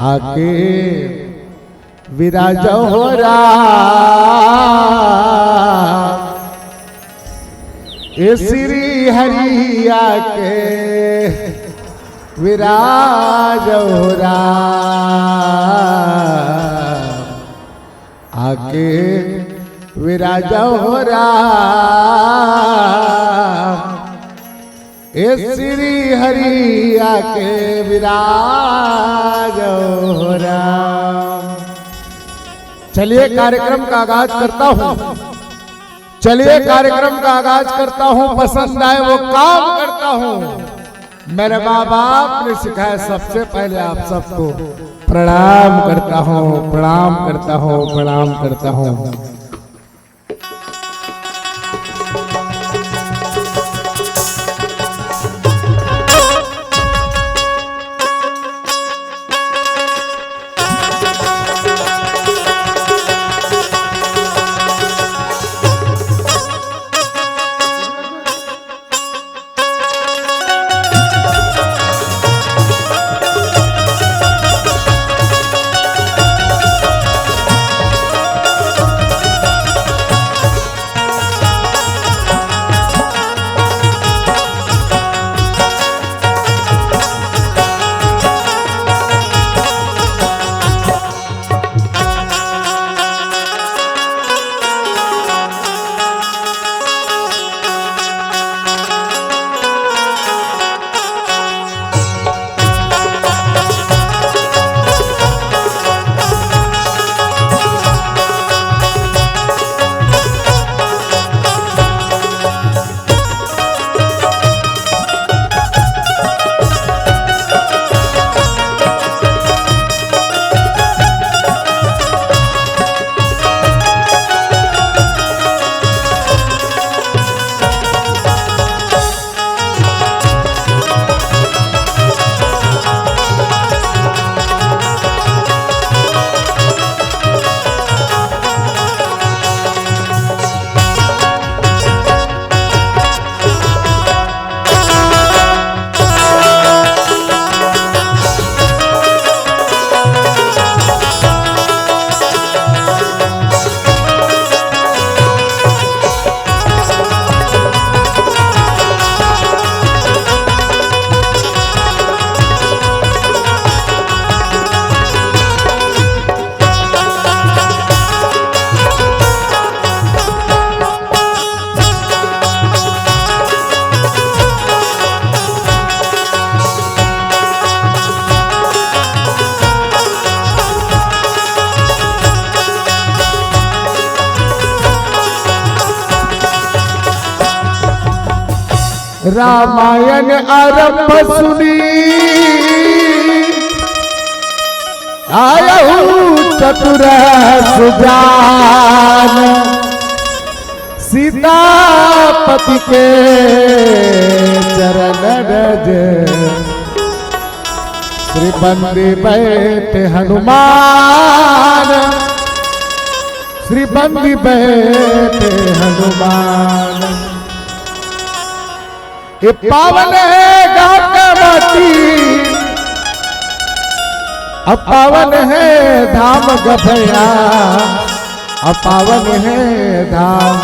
आके विराजो हो ये श्री हरि आके विराजो हो आके विराजो हो ए श्री हरि आके विराज हो राम। चलिए कार्यक्रम का आगाज करता हूँ, चलिए कार्यक्रम का आगाज करता हूँ। पसंद आए वो काम करता हूँ। मेरे माँ बाप ने सिखाया, सबसे पहले आप सबको प्रणाम करता हूँ, प्रणाम करता हूँ, प्रणाम करता हूँ। रामायण आरंभ सुनी आयहु चतुर सुजान, सीतापति के चरण रज श्री बंदी बैठे हनुमान, श्री बंदी बैठे हनुमान। ये पावन है गाता माटी, अपावन है धाम गभया, अपावन है धाम,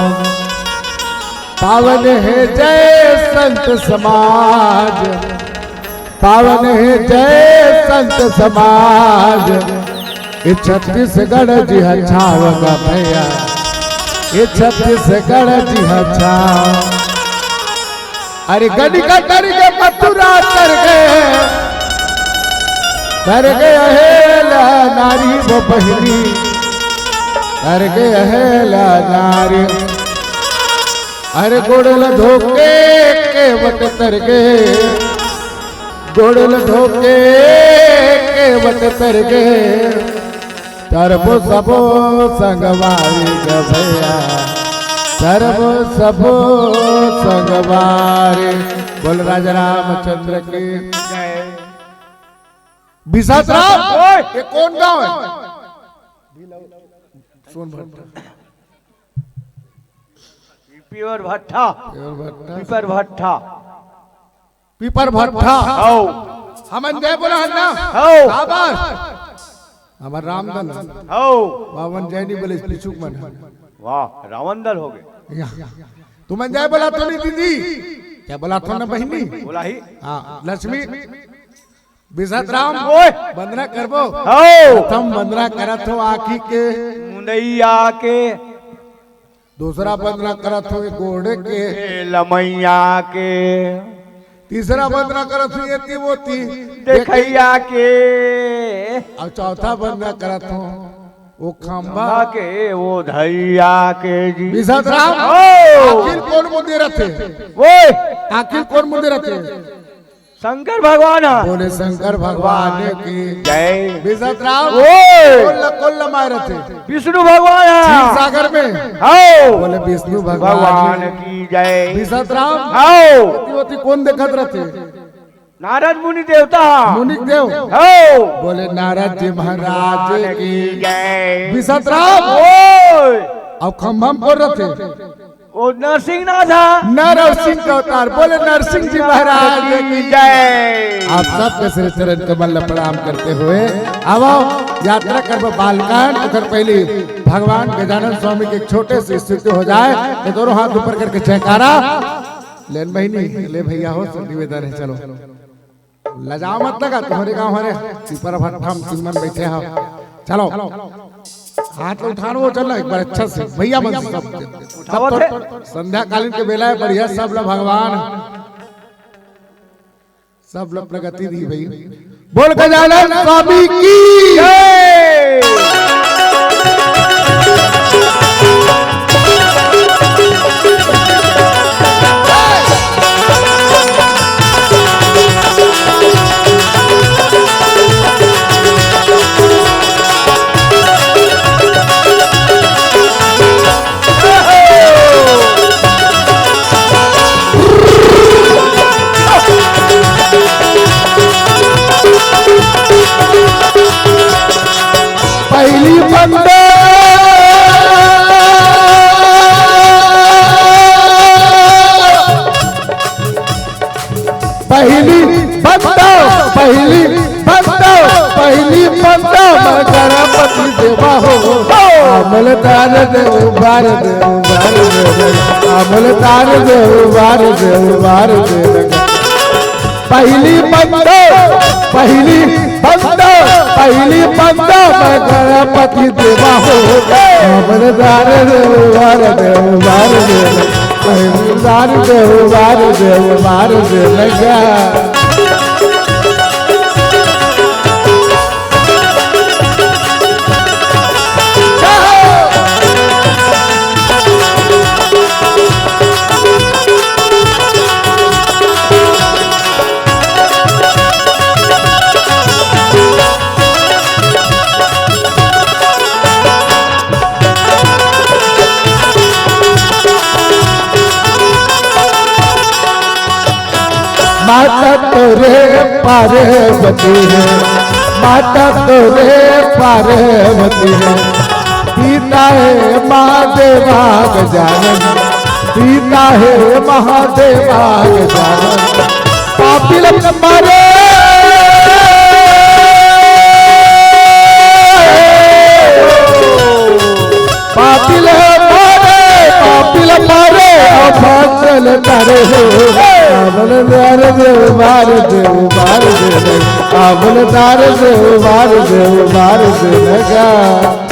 पावन है जय संत समाज, पावन है जय संत समाज। ये छत्तीसगढ़ जी छाव गभया, ये छत्तीसगढ़ जी छाव। अरे गड़ी का तर के मथुरा तर गए अहेला नारी वो बहनी, तर गए अहेला नारी। अरे गोड़ल धोके के वट तर गए, गोड़ल धोके के वट तर गए, तरबो सबो संगवारी गभया, सर्व सबो संगवारे। बोल राजा रामचंद्र की जय। बिसातराम, ये कौन गांव है? सोनभट्टा, प्योर भट्टा, प्योर भट्टा। पीपर भट्ठा आओ हमन जय बोला हन्ना आओ आबार हमार रामदल आओ बावन जय नहीं बोले पिछुक मन वाह रावण दल हो गए तुम जय बोला तो नहीं दीदी क्या बोला तो ना बहिनी बोला ही हाँ लक्ष्मी बिजत राम ओए वंदना करबो आओ प्रथम वंदना करत हो आखी के मुंदैया के दूसरा वंदना करत हो घोड़े के लमैया के तीसरा वंदना करत हो ये मोती देखैया के और चौथा वंदना करत हो वो खंबा के वो धैया के जी बिजत राम आओ आखिर कौन मुद्दे रखे ओए आखिर कौन मुद्दे रखे शंकर भगवान बोले शंकर भगवान की जय बिजत राम ओए कोल्ला मार रहे विष्णु भगवान सागर में आओ बोले विष्णु भगवान भगवान की जय बिजत राम आओ होती कौन देखत रहते नारद मुनि देवता मुनिक देव आओ बोले नारद जी महाराज की जय बिजत राम ओए अब खम्भम को रहते ओ नरसिंहनाथ नरसिंह का अवतार बोले नरसिंह जी महाराज की जय आप सबके श्री चरण कमल में प्रणाम करते हुए अब यात्रा करब बालकान अगर पहले भगवान गजानन स्वामी के एक छोटे से स्थिति हो जाए तो दोनों हाथ ऊपर करके जयकारा लेन बहनी ले भैया हो सब निवेदन है चलो लजाओ मत लगा तुम्हारे गाँव हमारे पीपर भट्ठा चिमन बैठे हो चलो हाथ उठानो वो चलना एक बार अच्छा से भैया मन सब संध्या कालीन के बेला है बढ़िया सब लोग भगवान सब लोग प्रगति दी भाई बोल गजानन स्वामी की जय पहली बंदे पहली बंदा पहली बंदा पहली बंदा गणपति देवा हो अमलदार देव बार देव बार देव अमलदार देव बार देव बार देव पहली बंदा पहली बंदा पहली बंदा गणपति देवा हो अमरदार देव बार देव बार देव अमरदार देव बार देव बार देव लगा माता तोरे पार्वती है माता तोरे पार्वती है पिता है महादेवा गजानन पिता है महादेवा गजानन पापिल मारे पापिल मारे पापिल मारे भक्तल तारे अमलदार देव बार देव बार देव अमलदार देव बार देव बार देव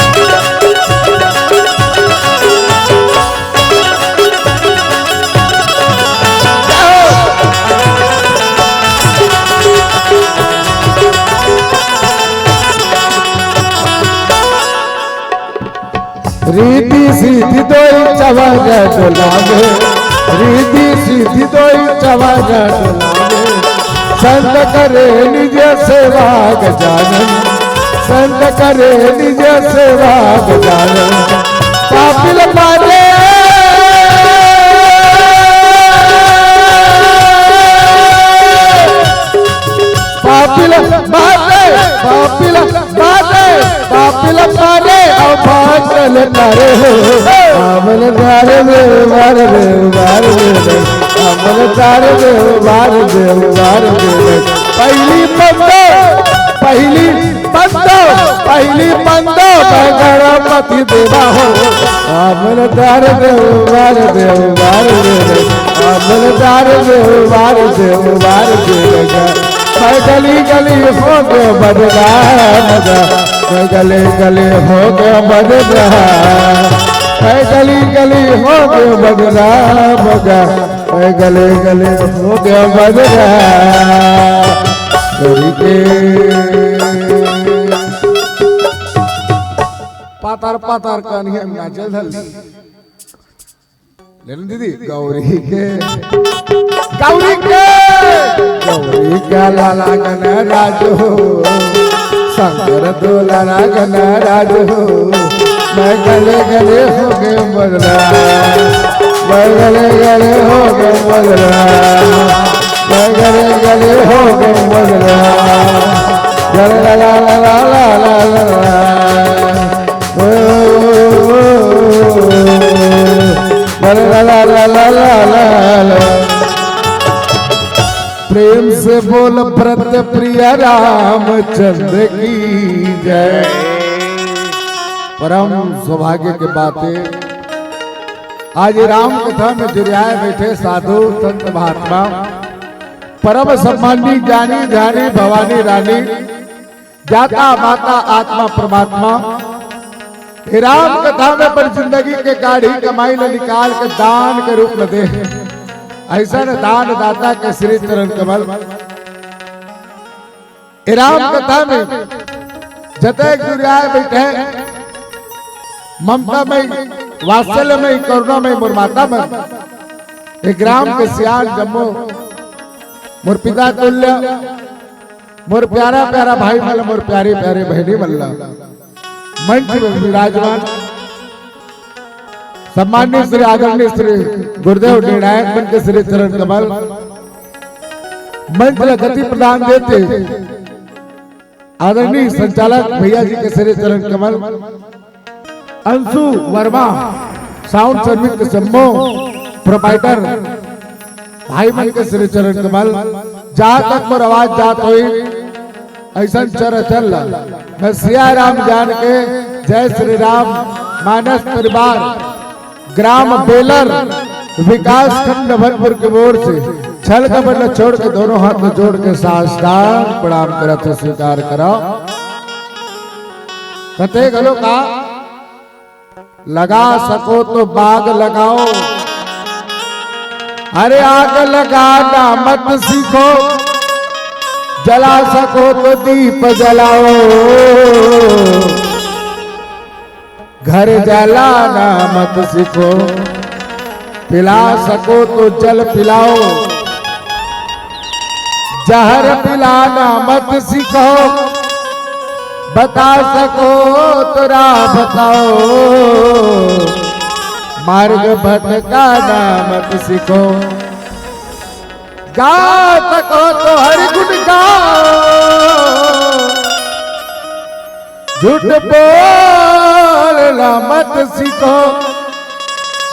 रीति सीधी दोई चवाज डोलावे रीति सीधी दोई चवाज डोलावे संत करे निज सेवा गजानन संत करे निज सेवा गजानन पापिल मारे पापिल मारे पापिल मारे पापिल मारे अमलदार देव बार देव बार देव अमलदार देव बार दे पहली बंदो मैं गणपति देवा हो अमलदार देव बार दे अमलदार देव बार दे मैं गली गली हो गया बदला मैं गले गले हो गया बदला मैं गली गली हो गया बदला मगा मैं गले गले हो गया बदला पातार पातार कहानी नाचल लेकिन दीदी गौरी का लाला गण राज हो शंकर दो लाला गण राज हो मैं गले गले हो गए बदला मैं गले गले हो गए बदला मैं गले गले हो गए बदला ला ला ला ला ला ला ला ला ला ला प्रेम से बोल प्रत्य प्रिय रामचंद्र की जय। परम सौभाग्य की बातें आज राम कथा में जुड़ाए बैठे साधु संत महात्मा परम सम्मानी ज्ञानी ध्यानी भवानी रानी जाता माता आत्मा परमात्मा राम कथा में पर जिंदगी के गाड़ी कमाई ने निकाल के दान के रूप में दे ऐसा न दान दाता के श्री चरण कमल राम कथा में जते गुरियाए बैठे ममता में वात्सल्य में करुणा में मोर माता में एक राम के सियान जम्मो मोर पिता तुल्य मोर प्यारा प्यारा भाई मल मोर प्यारी प्यारी बहनी मल्ला मंच में विराजमान सम्मानित श्री आदरणीय श्री गुरुदेव निर्णायक मन के श्री चरण कमल मंच में गति प्रदान देते आदरणीय संचालक भैया जी के श्री चरण कमल अंशु वर्मा साउंड सर्विस के सम्मो प्रोपाइटर भाई मन के श्री चरण कमल जहां तक मोर आवाज जात हुई ऐसा चल मैं सिया राम जान के जय श्री राम मानस परिवार ग्राम बेलर विकास खंड भरपुर की ओर से छल कमल छोड़ के दोनों हाथ में जोड़ के साष्टांग प्रणाम करते स्वीकार करो कते गलो का लगा सको तो बाग लगाओ अरे आग लगाना मत सीखो जला सको तो दीप जलाओ घर जलाना मत सीखो पिला सको तो जल पिलाओ जहर पिलाना मत सीखो बता सको तो राह बताओ मार्ग भटकाना मत सीखो गा सको तो हरि गुण गाओ झूठ बोलना मत सीखो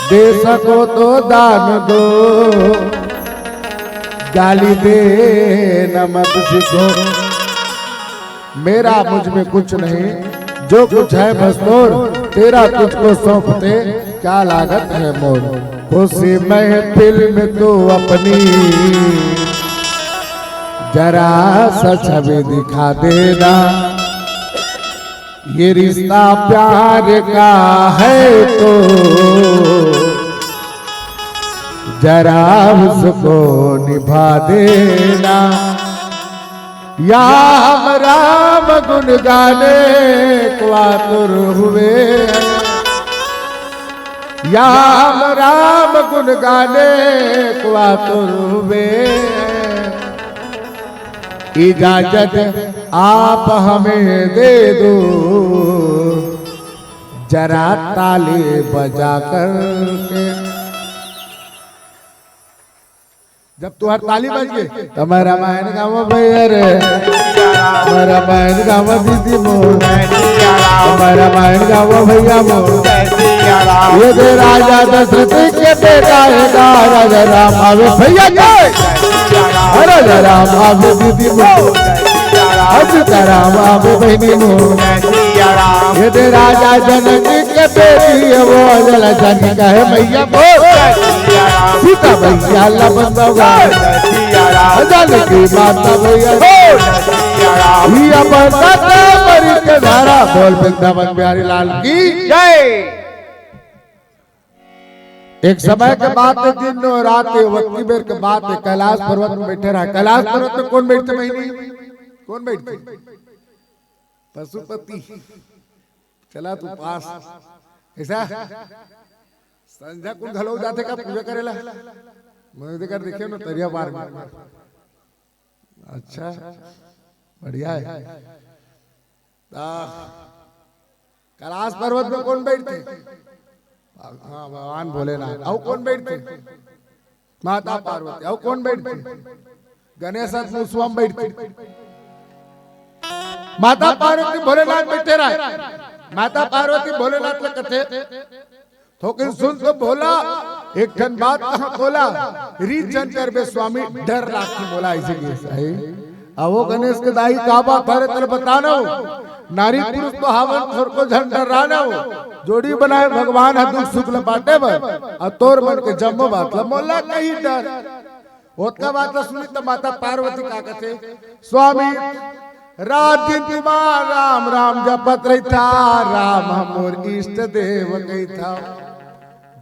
दे सको तो दान दो गाली देना मत सीखो मेरा मुझ में कुछ नहीं जो कुछ है बस तोर तेरा तुझको सौंपते क्या लागत है मोर खुशी महफिल में तो अपनी जरा सा छवि दिखा देना ये रिश्ता प्यार का है तो जरा उसको निभा देना या हम राम गुण गाने को आतुर हुए या हम राम गुण गाने को आतुर हुए इजाजत आप हमें दे दो जरा ताली बजा कर के जब तुहार ताली बज गई तो मैं रामायण गावा भैया रे, मैं रामायण गावा दीदी मोर, मैं रामायण गावा भैया मोर। ये दे राजा दशरथ के बेटा है राजा राम आवे भैया जय, राजा राम आवे दीदी मोर, सीताराम आवे बहनी मोर। ये दे राजा जनक के बेटी है वो जला जानी का है भैया मोर, सीता भैया लबंदवा जानकी माता भैया मरी के धारा बोल वृंदावन बिहारी लाल की जय। एक समय के बात है, दिन और रात वक्ती बेर के बात है, कैलाश पर्वत में बैठे रहा। कैलाश पर्वत में कौन बैठते महीने, कौन बैठते? पशुपति। चला तू पास ऐसा संध्या कुल घलो जाते का पूजा करेला, मैं देकर देखे ना तरिया बार में। अच्छा बढ़िया है। कैलाश पर्वत में कौन बैठते? हाँ भगवान भोलेनाथ। और कौन बैठते? माता पार्वती। और कौन बैठते? गणेश मुस्वाम बैठते। माता पार्वती भोलेनाथ बैठे रहे। माता पार्वती भोलेनाथ ले कथे थोकिन सुन तो बोला एक ठन बात कहा बोला, रीचन कर बे स्वामी डर राखी बोला ऐसे सही। अब वो गणेश के दाई का बात थारे तेरे बताना हो, नारी पुरुष तो हावन थोर को झन डर रहा हो, जोड़ी बनाए भगवान है दुख सुख लपाटे बर और तोर मन के जम्मो बात मोला कहीं डर होत का बात सुनी। तो माता पार्वती का कहते स्वामी रात दिन राम राम जपत रही था, राम हमोर इष्ट देव कही था,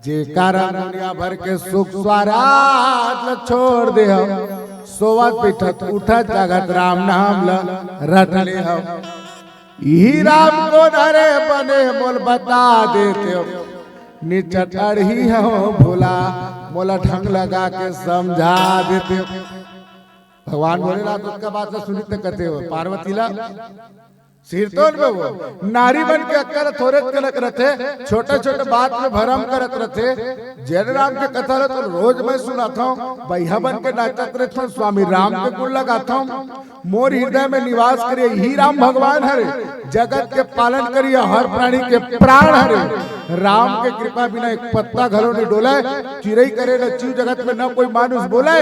जे कारण दुनिया भर के सुख स्वाराज छोड़ दे हम, सोवत पिठत उठत जगत राम नाम रट ले हम। यही राम को नरे बने मोल बता देते हो, निचट अड़ही हो भोला मोला ढंग लगा के समझा देते हो। भगवान भोलेनाथ उसका बात सुनी तो कहते हो पार्वती ला सिरतोन में वो नारी बन के अक्कर थोड़े कलक रहते, छोटे छोटे बात में भरम करत रहते। जय राम के कथा तो रोज मैं सुनाता हूँ, भैया बन के नाचत रहता हूँ, स्वामी राम के गुण लगाता हूँ। मोर हृदय में निवास करिए ही राम भगवान हरे, जगत के पालन करिए हर प्राणी के प्राण हरे। राम के कृपा बिना एक पत्ता घरों नहीं डोले, चिड़ई करे न चीव जगत में न कोई मानुष बोले,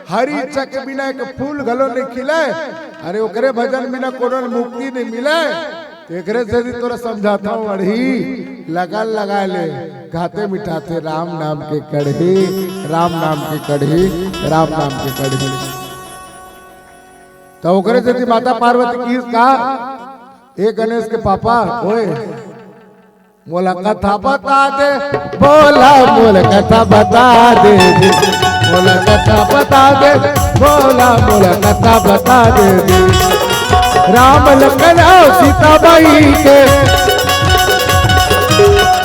हरी इच्छा के बिना एक फूल घलो नहीं खिले, अरे ओकरे भजन बिना कोनो मुक्ति नहीं मिले। एकरे से भी तोरा समझाता हूँ अड़ही लगा लगा ले खाते मिठाते राम नाम के कढ़ी, राम नाम के कढ़ी, राम नाम के कढ़ी। तो ओकरे से माता पार्वती की कहा एक गणेश के पापा ओए मोला कथा बता दे, बोला मोला कथा बता दे, मोला कथा बता दे, बोला मोला कथा बता दे। राम लखन और सीता बाई के,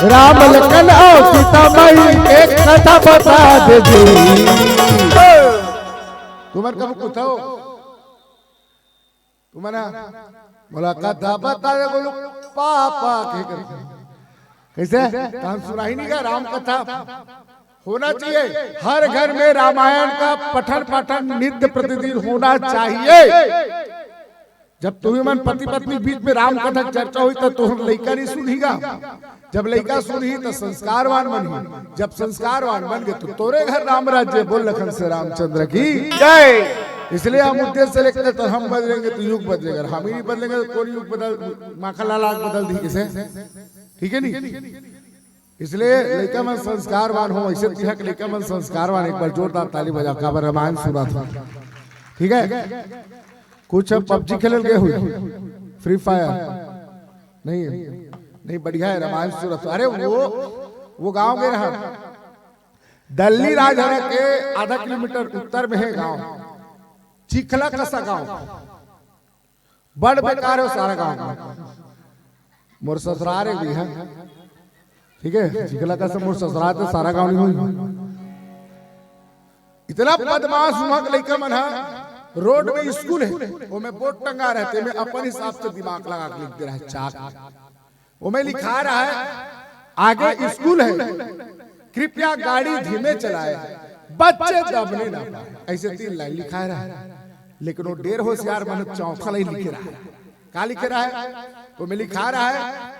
राम लखन और सीता बाई एक कथा बता दे। तुम्हारे कब कुछ हो तुम्हारा बोला कथा बता दे, बोलो पापा के कैसे हम सुना ही नहीं का राम कथा होना चाहिए। हर घर में रामायण का पठन पाठन नित्य प्रतिदिन होना चाहिए। जब तुम्हें मन पति पत्नी बीच में राम कथा चर्चा हुई तो तुम लड़का नहीं सुनीगा, जब लड़का सुनी तो संस्कारवान बनी, जब संस्कारवान बन गए तो तोरे घर राम राज्य बोल लखन से रामचंद्र की जय। इसलिए हम उद्देश्य से लेकर तो हम बदलेंगे तो युग बदलेगा, हम ही नहीं बदलेंगे तो कौन युग बदल माखनलाल आग बदल दी किसे, ठीक है नहीं। इसलिए लड़का मन संस्कारवान हो, ऐसे दिखा कि लड़का मन संस्कारवान। एक बार जोरदार ताली बजा का रामायण सुना था, ठीक है। कुछ अब पबजी खेल गए हुए, फ्री फायर नहीं नहीं बढ़िया है रामायण सुना था। अरे वो गांव में रहा दल्ली राजहरा के आधा किलोमीटर उत्तर में है गांव चिखला कसा गांव, बड़ बेकार है सारा गांव। मोर ससुराल भी है, ठीक है, चिखला कसा मोर ससुराल तो सारा गांव नहीं हुई। इतना बदमाश हुआ कि लड़का मन है, रोड में स्कूल है, वो में बोर्ड टंगा रहते, मैं अपन हिसाब से दिमाग लगा के लिख दे रहा है चाक, वो में लिखा रहा है आगे स्कूल है, कृपया गाड़ी धीमे चलाए, बच्चे दबने ना पाए। ऐसे 3 लाइन लिखा रहा है, लेकिन वो डेर होशियार मन चौथा लाइन लिख रहा है। क्या लिख रहा है? वो में लिखा रहा है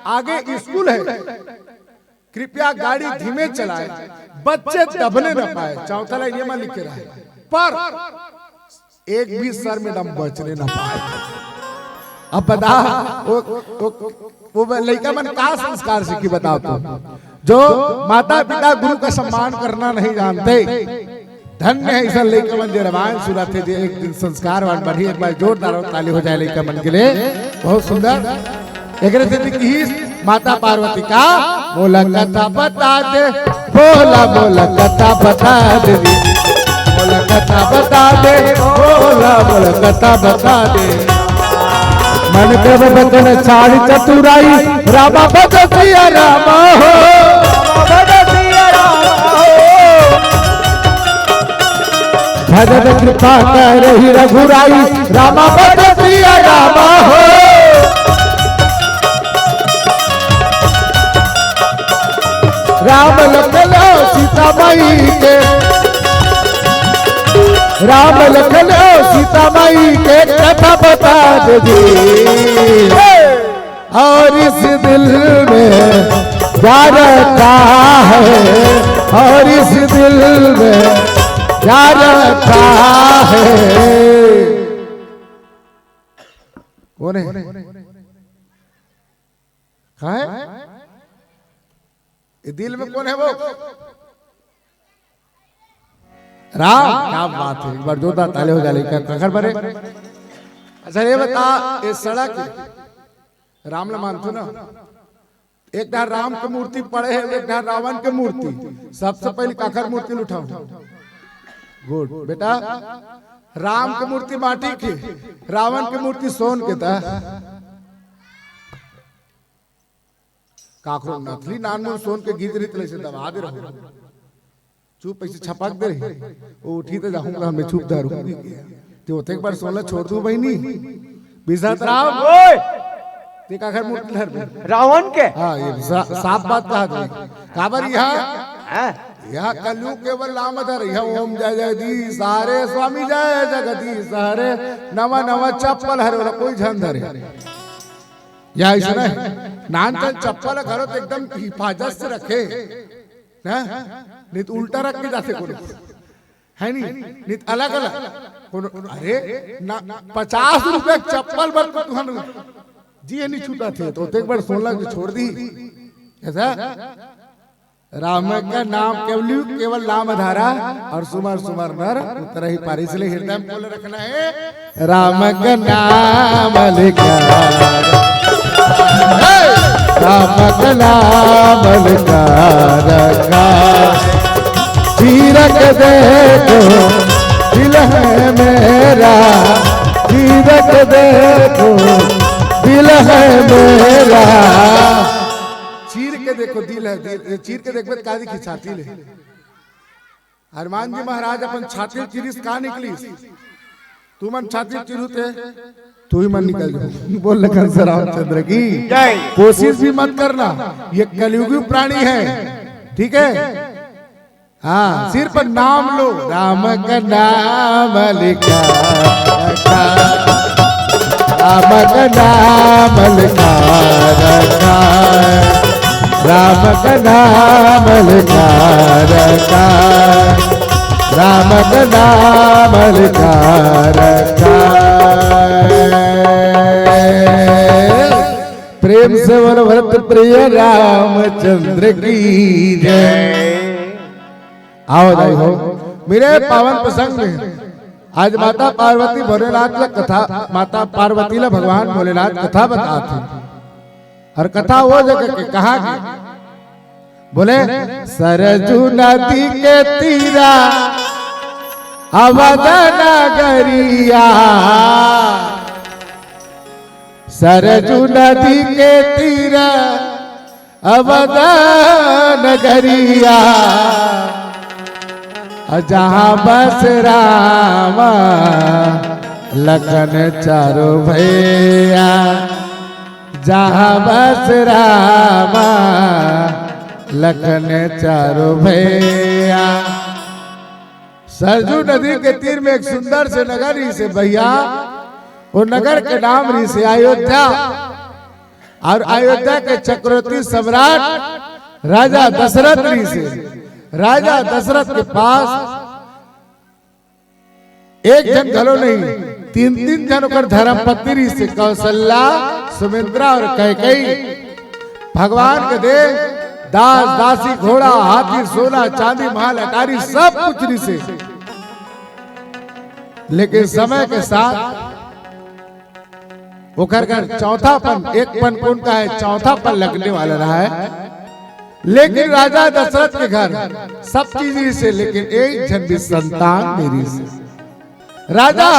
आगे स्कूल है, कृपया गाड़ी धीमे चलाएं, बच्चे दबने न पाए। चौथा लाइन ये मैं लिख रहा है, पर एक भी सर में दम बचने न पाए। अब बता वो लड़का मन का संस्कार सीखी बताओ तो, जो माता पिता गुरु का सम्मान करना नहीं जानते। धन्य है ऐसा लड़का मन जो रामायण सुना थे, एक दिन संस्कार वान बढ़ी। एक बार जोरदार ताली हो जाए लड़का मन के लिए, बहुत सुंदर। एक माता पार्वती का बोला कथा बता दे, बोला बोला कथा बता दे, बोला कथा बता दे, बोला बोला कथा बता दे। मन प्रभ बचन छाड़ी चतुराई, रामा बदसिया रामा हो, भजन कृपा कर रही रघुराई, रामा बदसिया रामा हो। राम लखन सीता माई के, राम लखन सीता माई के कथा बता दे। और इस दिल में क्या रखा है, और इस दिल में क्या रखा है। कौन है? कहाँ है? दिल में कौन है वो? राम। क्या बात है, एक बार जोरदार ताली हो जाए। कखर भरे। अच्छा ये बता, ये सड़क राम ला मानतो ना? एक ढार राम की मूर्ति पड़े है, एक ढार रावण की मूर्ति। सबसे पहले काखर मूर्ति उठाओ। गुड बेटा, राम की मूर्ति माटी की, रावण की मूर्ति सोन के था। काखरो नथली नानमो सोन के गीत रीत से दबा दे रहो, चुप ऐसे छपक दे रही। वो उठी तो जाऊंगा, हमें चुप दारूंगी तो एक बार सोना छोड़ दूं बहनी। बिजत राम ते काखर मूर्ति धर रावण के। हाँ ये साफ बात कहा गई। काबर यहाँ कलयुग केवल नाम धर, यह ओम जय जगदीश सारे स्वामी जय जगदीश सारे, नवा नवा चप्पल हरे कोई झन धरे। या ऐसा नानचन चप्पल घरों तो एकदम हिफाजत से रखे, नहीं तो उल्टा रख के जाते कोनो है नहीं अलग अलग। अरे 50 रुपए चप्पल बल तुहन जी नहीं छूटा थे, तो एक बार 16 छोड़ दी। ऐसा राम का नाम केवल नाम धारा, और सुमर सुमर नर उतर ही पारी। इसलिए हृदय में बोल रखना है राम का नाम लिखा, राम का नाम लिखा रखा। चीरक देखो दिल है मेरा, चीरक देखो दिल है मेरा। चीर के देखो दिल है, चीर के देखो कादी की छाती ले। हनुमान जी महाराज अपन छाती चिरिस का निकली, तू मन छाती चिरुते तू ही मन निकल जाओ। बोल लखन से रामचंद्र की कोशिश भी मत करना, ये कलयुगी प्राणी है, ठीक है। हाँ सिर पर नाम लो, राम का नाम लिखा, राम का नाम लिखा रखा, राम का नाम लिखा रखा, राम का नाम लिखा रखा। प्रेम से वर भरत प्रिय रामचंद्र की जय। आओ दाई हो मेरे पावन प्रसंग में आज माता पार्वती भोलेनाथ का कथा, माता पार्वती ला भगवान भोलेनाथ कथा बताते। और कथा वो जगह के कहा कि बोले सरजू नदी के तीरा अवध नगरिया, सरजू नदी के तीरा अवध नगरिया, जहाँ बस रामा लखन चारो भैया, जहाँ बस रामा लखन चारो भैया। सरजू नदी के तीर में एक सुंदर से नगर ही से भैया, वो नगर के नाम रही से अयोध्या। और अयोध्या के चक्रवर्ती सम्राट राजा दशरथ रही से, राजा दशरथ के पास एक जन घलो नहीं, तीन तीन जन कर धर्म पत्नी रही से, कौशल्या, सुमित्रा और कैकेयी। भगवान के दे दास दासी घोड़ा हाथी सोना चांदी महल अटारी सब कुछ रही से। लेकिन समय के साथ ओकर घर चौथापन, एक पन कौन का है, चौथापन लगने वाला रहा है। लेकिन राजा दशरथ के घर सब चीज से, लेकिन एक जन भी संतान मेरी से। राजा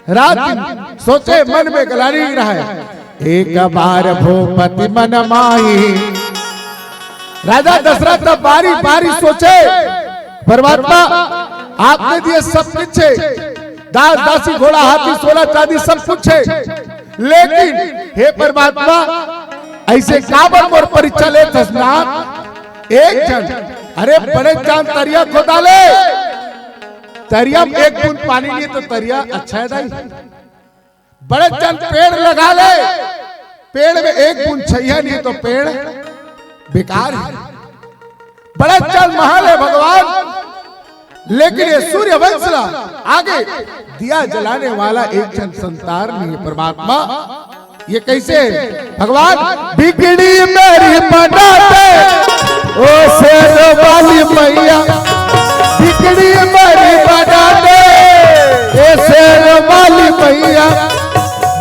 रात दिन सोचे, मन में गलानी रहा है, एक बार भूपति मन माही। राजा दशरथ बारी बारी सोचे, परमात्मा आपने दिए सब कुछ है, दास दासी घोड़ा हाथी सोना चांदी सब कुछ है, लेकिन हे परमात्मा ऐसे काबर मोर परीक्षा ले तस्नात। एक जन अरे बड़े चांद तरिया खोदा ले, तरिया में एक बूंद पानी नहीं तो तरिया अच्छा है नहीं। बड़े चंद पेड़ लगा ले, पेड़ में एक बूंद छैया नहीं तो पेड़ बेकार है। बड़े चंद महल है भगवान, लेकिन ये सूर्य वंशला आगे दिया जलाने वाला एक जन संतान नहीं है परमात्मा। ये कैसे भगवान? बिगड़ी मेरी बनाते ओ शेर वाली मैया, बिगड़ी मेरी बनाते ए शेर वाली मैया,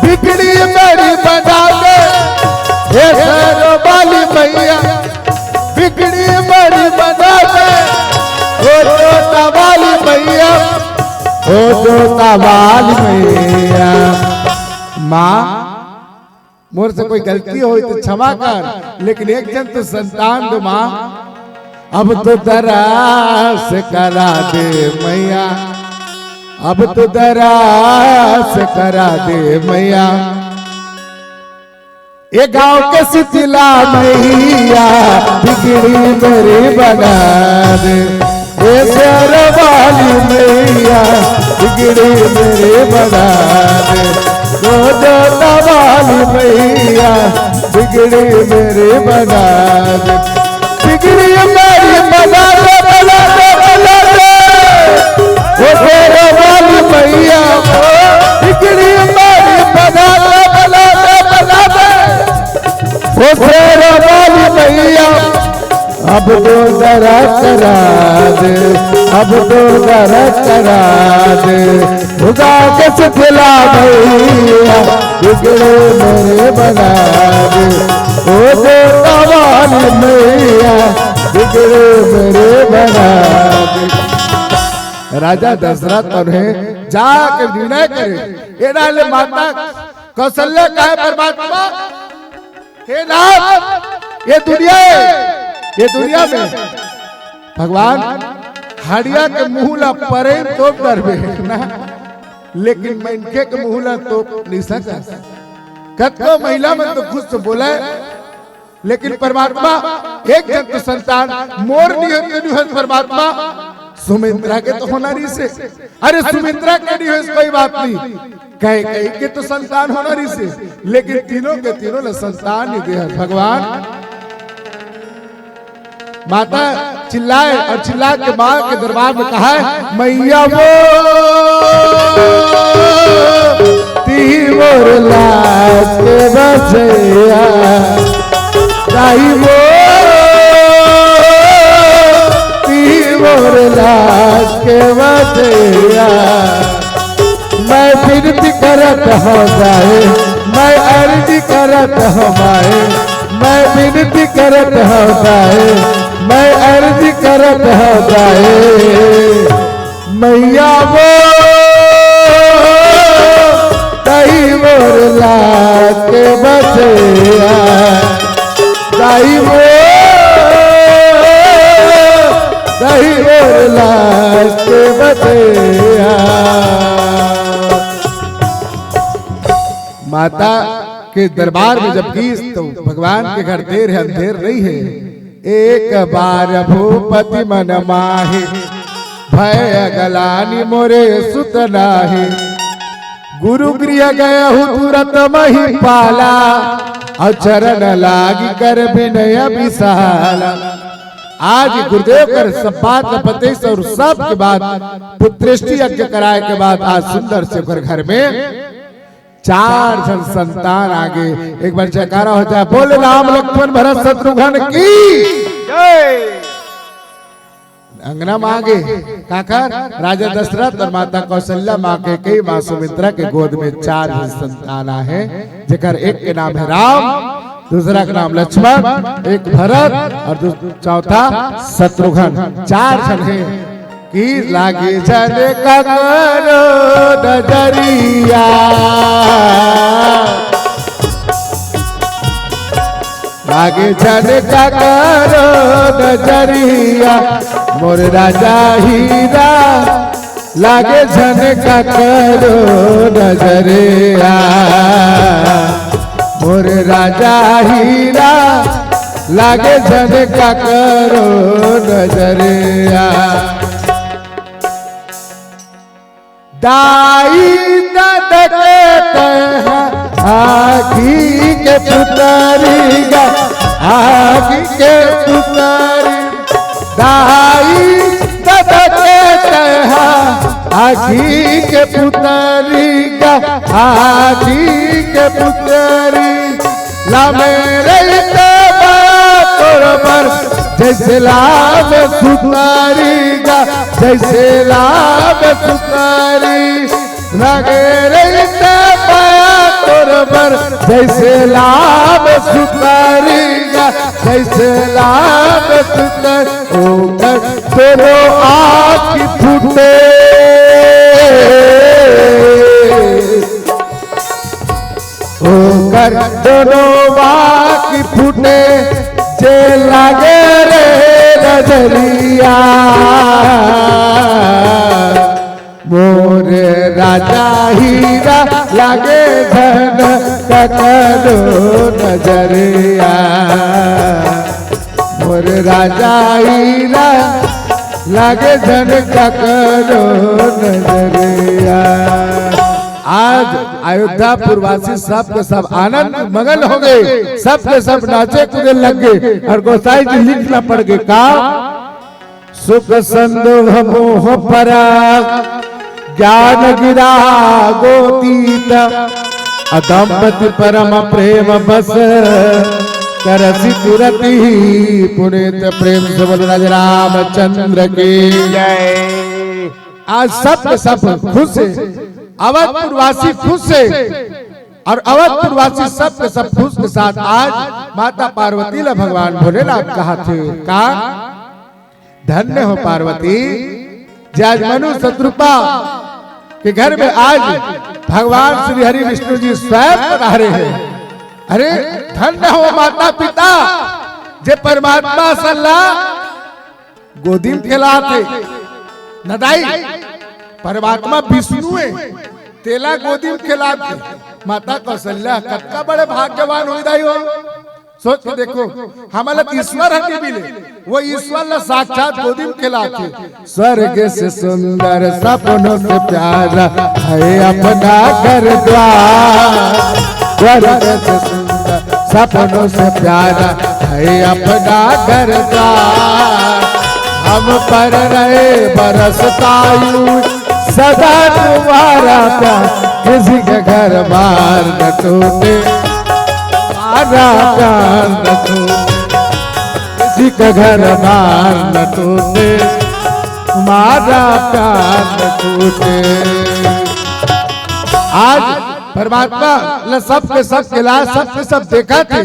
बिगड़ी मेरी बनाते ए शेर वाली मैया, बिगड़ी मेरी बनाते ओ जोता वाली मैया, ओ जोता वाली मैया। माँ मोर से कोई गलती हो तो क्षमा कर, लेकिन एक जन तो संतान दो माँ, अब तो दरास करा दे मैया, अब तो दरास करा दे मैया। ये गांव के सितिला मैया, बिगड़ी मेरी बना दे, ये शेर वाली मैया, बिगड़ी मेरी बना दे, दो जोता वाली मैया, बिगड़ी मेरी बना दे, बिगड़ी मेरी बना दे, बना दे, बना दे, वो शेर वाली मैया, बिगड़ी मेरी बना दे, बना दे, बना दे, वो शेर वाली मैया, अब तो जरा करा दे, अब तो जरा करा दे, उगा के सिखला मैया, बिगड़े मेरे बना दे, ओ जोता वाली मैया, बिगड़े मेरे बना दे। राजा दशरथ उन्हें जाके निर्णय करे, ये डाले माता कौशल्या का है परमात्मा, हे नाथ ये दुनिया है, ये दुनिया में भगवान हड़िया के मुहला परे तो डरबे ना, लेकिन मनके के मुहला तो नहीं सका। कतो महिला में तो खुद से बोला, लेकिन परमात्मा एक जन तो संतान मोर निहत परमात्मा, सुमित्रा के तो होना रही से, अरे सुमित्रा के नहीं है कोई बात नहीं, कहीं कहीं के तो संतान होना रही से, लेकिन तीनों के तीनों ने संतान नहीं दिया भगवान। माता चिल्लाए और चिल्ला के माँ के दरबार में कहा है, मैया वो ती मोर लाज के बचैया, ताई वो ती मोर लाज के बचैया। मैं विनती करत हो जाए, मैं अर्जी करत हो माए, मैं विनती करत हो जाए, मैं अर्जी करत हो जाए, मैया वो ताई मोर लाज के बचैया, ताई वो ताई मोर लाज के बचैया। माता के दरबार में जब गई तो भगवान के घर देर है अंधेर नहीं है। एक बार भूपति मन माहे, भय गलानी मोरे सुत नाही, गुरु गृह गया हूँ तुरंत मही पाला, अचरण लागी कर विनय विशाला। आज गुरुदेव कर सब बात पते और सब के बाद पुत्रेष्टि यज्ञ कराए के बाद आज सुंदर से घर में 4 जन संतान आगे। एक बार जयकारा हो जाए, बोले राम लक्ष्मण भरत शत्रुघ्न की जय। अंगना में आगे काकर राजा दशरथ और माता कौशल्या माँ के कई माँ सुमित्रा के गोद में 4 जन संतान है, जेकर एक के नाम है राम, दूसरा का नाम लक्ष्मण, एक भरत और चौथा शत्रुघ्न। 4 जन है कि लागे जन का करो नजरिया, लागे जन का करो नजरिया, मोर राजा हीरा लागे जन का करो नजरिया, मोर राजा हीरा लागे जन का करो नजरिया। दाई दद के आखी के पुतरी गा, आखी के पुतरी, दाई दद के आखी के पुतरी गा, आखी के पुतरी, ला मेरे तोर पर जैसे लाभ सुतारी गा, जैसे लाभ सुतारी, लगे रे पाया तोर पर जैसे लाभ सुतारी गा, जैसे लाभ सुतारी, होकर दोनों आँख फूटे, होकर दोनों आँख फूटे, जे लागे रे नजरिया, मोरे राजा हीरा लागे धन का करो नजरिया, मोरे राजा हीरा लागे धन का करो नजरिया। आज अयोध्या पूर्वासी सब के सब आनंद मगन हो गए, सब के सब नाचे कूदे लग गए और गोसाई जी लिखना पड़ गए का, सुख संदोह मोह पराग ज्ञान गिरा गोतीत, अदम्पति परम प्रेम बस करसी तुरती, पुनीत प्रेम से बोल राज रामचंद्र की जय। आज सब के सब खुश है, अवधपुरवासी खुश है और अवधपुरवासी सब के सब खुश के साथ आज माता पार्वती ने भगवान भोलेनाथ कहा थे का, धन्य हो पार्वती, आज मनु शत्रुपा के घर में आज भगवान श्री हरि विष्णु जी स्वयं पधारे हैं। अरे धन्य हो माता पिता, जे परमात्मा सल्लाह गोदी में खिलाते नदाई, परमात्मा विष्णु है तेला गोदी में खिलाते, माता कौशल्या कतका बड़े भाग्यवान हो दाई हो। सोच के देखो, हमारा ईश्वर हमें मिले, वो ईश्वर ने साक्षात गोदी में खिलाते। स्वर्ग से सुंदर सपनों से प्यारा है अपना घर द्वार, स्वर्ग से सुंदर सपनों से प्यारा है अपना घर द्वार, हम पर रहे बरसता यूं सदा तुम्हारा प्यार, किसी के घर बार न टूटे हमारा प्यार न टूटे, किसी के घर बार न टूटे हमारा प्यार न टूटे। आज परमात्मा ने सबके सब खिला, सबके सब देखा थे,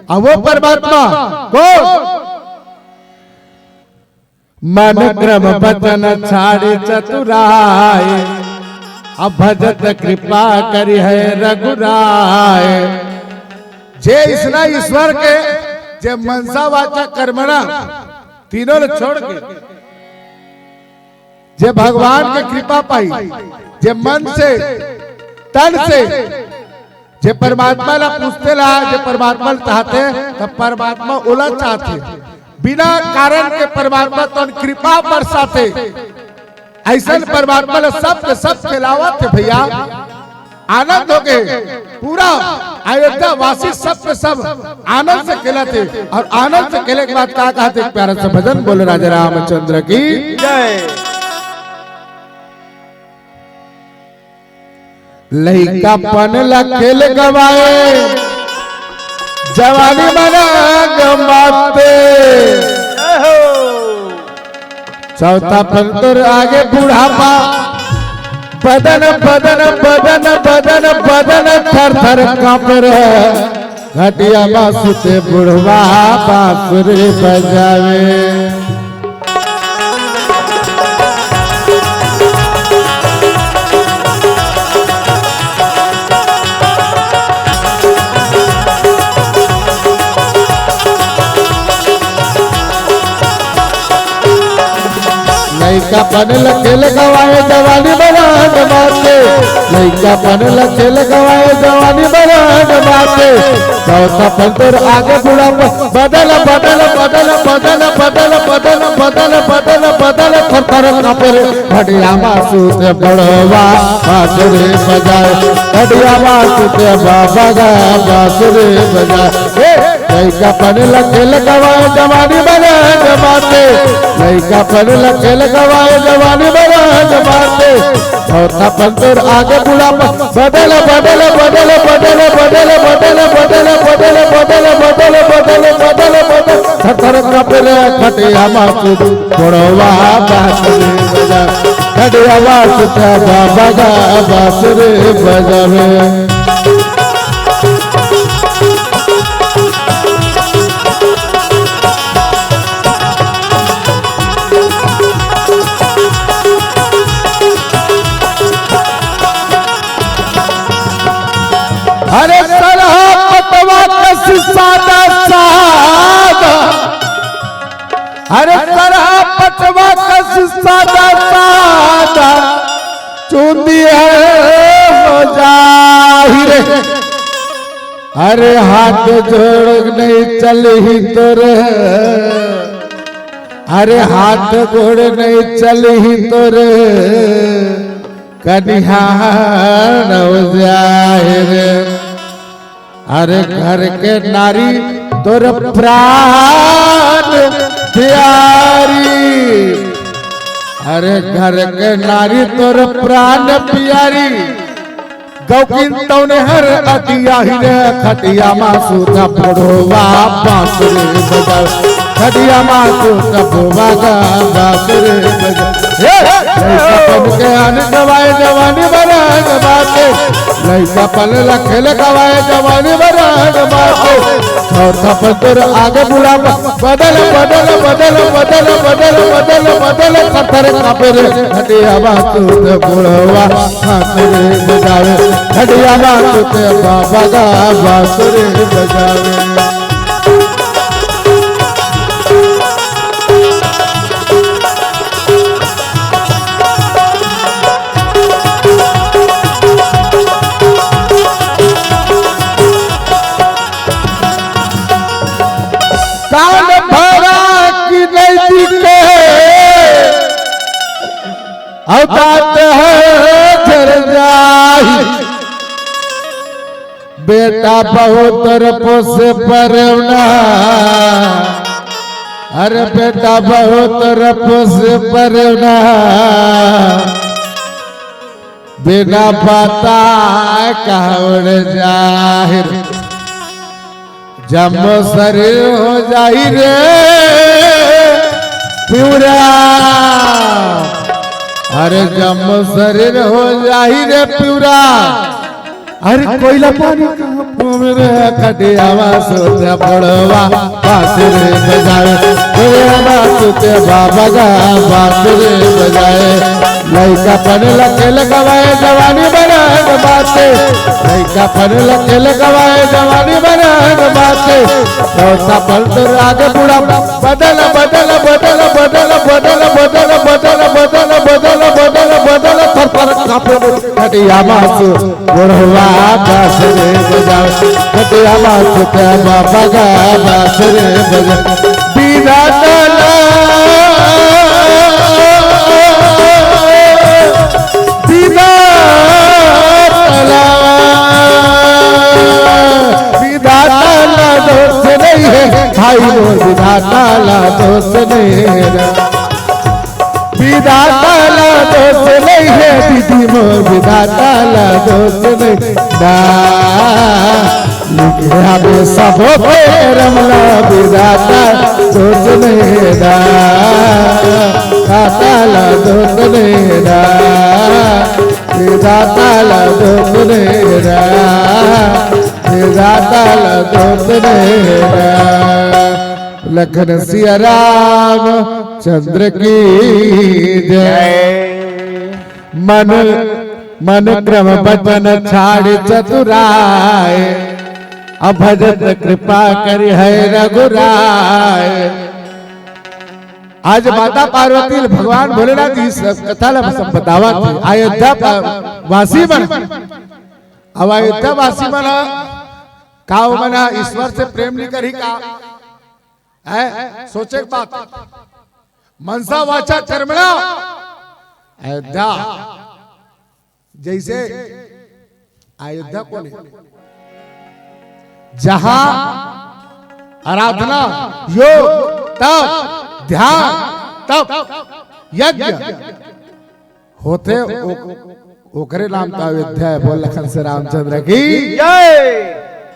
और वो परमात्मा कौन? मन क्रम बचन छाड़ी चतुराय, अब भजत कृपा करी है रघुराय। जे इसना ईश्वर के जे मनसा वाचा कर्मणा तीनों ने छोड़ के जे भगवान के कृपा पाई, जे मन से तन से जे परमात्मा ला पूछते ला, जे परमात्मा चाहते तब परमात्मा उला चाहते, बिना कारण के परमात्मा तो कृपा बरसाते। ऐसा परमात्मा ने सब के सब खिलावत थे भैया, आनंद हो गए, पूरा अयोध्या वासी सब के सब आनंद से खेला थे। और आनंद से खेले के बाद क्या कहते, एक प्यारा सा भजन बोले राजा रामचंद्र की जय। लइका पन ला खेल गवाए, जवानी मना गमाते, चौथा पंतर आगे बुढ़ापा, बदन बदन बदन बदन बदन थर थर कांप रहे, घटिया बासुते बुढ़वा बांसुरी बजावे। लइका पन खेल गवाए, जवानी बरान माते, लइका पन खेल गवाए, जवानी बरान माते, चौथा पंतर आगे बुढ़ापा, बदल बदल बदल बदल बदल बदल बदल बदल बदल थर थर कांपे, घटिया बांसुरी बुढ़वा बांसुरी बजाए, घटिया बांसुरी बाबा बांसुरी बजाए। लइका पन खेल गवाए, जवानी बरान माते, लइका पन खेल गवाए, जवानी बरान माते, चौथा पंतर आगे बुढ़ापा, बदल बदल बदल बदल बदल बदल बदल बदल बदल बदल बदल बदल बदल थर थर कांपे, घटिया बांसुरी बुढ़वा बांसुरी बजाए, घटिया बांसुरी बाबा बांसुरी बजावे। अरे सरहा पतवा कस सादा सादा, अरे सरहा पतवा कस सादा सादा, चूंदी हो जाहिर, अरे हाथ जोड़ नहीं चली तो रे, अरे हाथ गोड़ नहीं चली तो रे, कन्या जाहिर, अरे घर के नारी तोर प्राण प्यारी, अरे घर के नारी तोर प्राण प्यारी, गौकिन तौने हर अतिया ही रे, खटिया मासूदा बुढ़वा बांसुरी बजाए, खटिया मासूदा बुढ़वा बांसुरी बजाए। लइका पन के आन गवाए, जवानी बरान बाते, लइका पन खेल गवाए, जवानी बरान बाते, चौथा पंतर आगे बुढ़ापा, बदल बदल बदल बदल बदल बदल बदल थर थर कांपे, घटिया बांसुरी बुढ़वा बांसुरी बजावे, घटिया बांसुरी बाबा बांसुरी बजावे। कान भरा की नहीं दिखे, औकात है झर जाही, बेटा बहुत पोसे परवना, अरे बेटा बहुत पोसे परवना, बिना पता कहड़ जाहिर, जब शरीर हो जाही रे पूरा, अरे जब शरीर हो जाही रे पूरा, अरे कोयला पानी मेरे खटिया बांसुरी बुढ़वा बांसुरी बजाए, बांसुरी बाबा बांसुरी बजाए। लइका पन खेल गवाए, जवानी बरान बाते, लइका पन खेल गवाए, जवानी बरान बाते, चौथा पंतर आगे बुढ़ापा, बदल बदल बदल बदल बदल बदल बदल बदल बदल बदल बदल थर थर कांपे, घटिया बांसुरी बुढ़वा बांसुरी बजाए, घटिया बांसुरी बाबा बांसुरी बजाए। बीना विधाता ला दोष मेरा, विधाता ला दोष नहीं है दीदी मोर, विधाता ला दोष नहीं ना, लिखे हमें सब पे रमला, विधाता दोष नहीं ना, विधाता ला दोष नहीं ना, विधाता ला दोष नहीं ना, विधाता ला दोष नहीं ना। लखन सिया राम चंद्र की जय। मन मन क्रम बचन छाड़ चतुराय, अभजत कृपा कर है रघुराय। आज माता पार्वती भगवान भोलेनाथ की कथा सब बतावा थी। अयोध्या वासी बन, अब अयोध्या वासी बना का मना ईश्वर से प्रेम नहीं करी का है, सोचे बात मनसा वाचा कर्मणा। अयोध्या जैसे अयोध्या को नहीं, जहां आराधना योग तप ध्यान तप यज्ञ होते ओकरे नाम का अयोध्या है। बोल लखन से रामचंद्र की जय।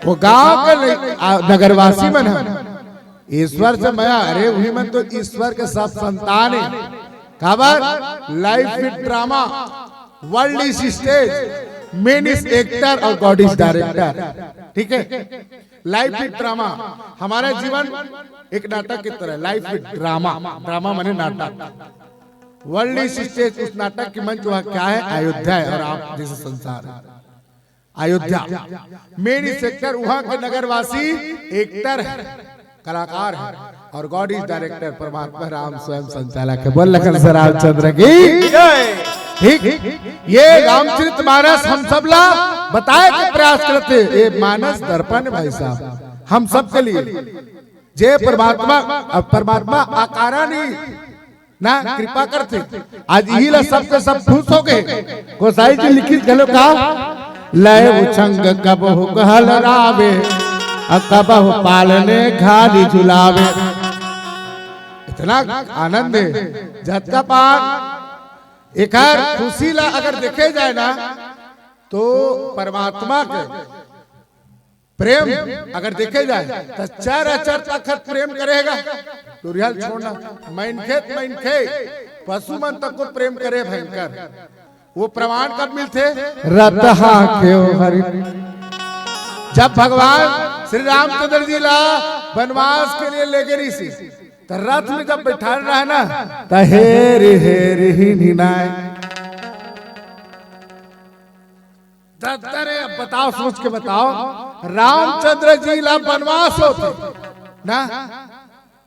वो गांव के नगरवासी मन है, ईश्वर से मैं अरे वही मन तो ईश्वर के सब संतान है। खबर life with drama, world is stage, man is actor और गॉड इज डायरेक्टर। ठीक है, लाइफ विद ड्रामा, हमारा जीवन एक नाटक की तरह, लाइफ विद ड्रामा, ड्रामा माने नाटक, वर्ल्ड इज स्टेज, उस नाटक की मंच वह क्या है, अयोध्या है। और आप जैसे संसार है अयोध्या, मेन इज एक्टर, वहां के नगरवासी एक्टर है, कलाकार है, और गॉड इज डायरेक्टर, परमात्मा राम स्वयं संचालक है। बोल लखन से रामचंद्र की जय। ठीक, ये रामचरितमानस हम सब ला बताए के प्रयास करते, ये मानस दर्पण भाई साहब हम सब के लिए, जे परमात्मा अब परमात्मा आकारा नहीं ना कृपा करते। आज यही ला सबके सब खुश हो गए। गोसाई जी लिखित गलो का लय उछंग कब हो कहल रावे, कबहु पालने घाली झुलावे। इतना आनंद है झटका पार। एक खुशी ला अगर देखे जाए ना तो परमात्मा के प्रेम अगर देखे जाए तो चार अचर तक प्रेम करेगा। दुर्याल छोड़ना, मैन खे पशु मन तक को प्रेम करे भयंकर। वो प्रमाण कब मिलते, रतहा क्यों हरि, जब भगवान श्री रामचंद्र जी ला वनवास के लिए ले गए सी, तो रथ में जब बैठा रहा है ना, तो हेरी हेरी ही निनाय। अब बताओ, सोच के बताओ, रामचंद्र जी ला वनवास होते ना,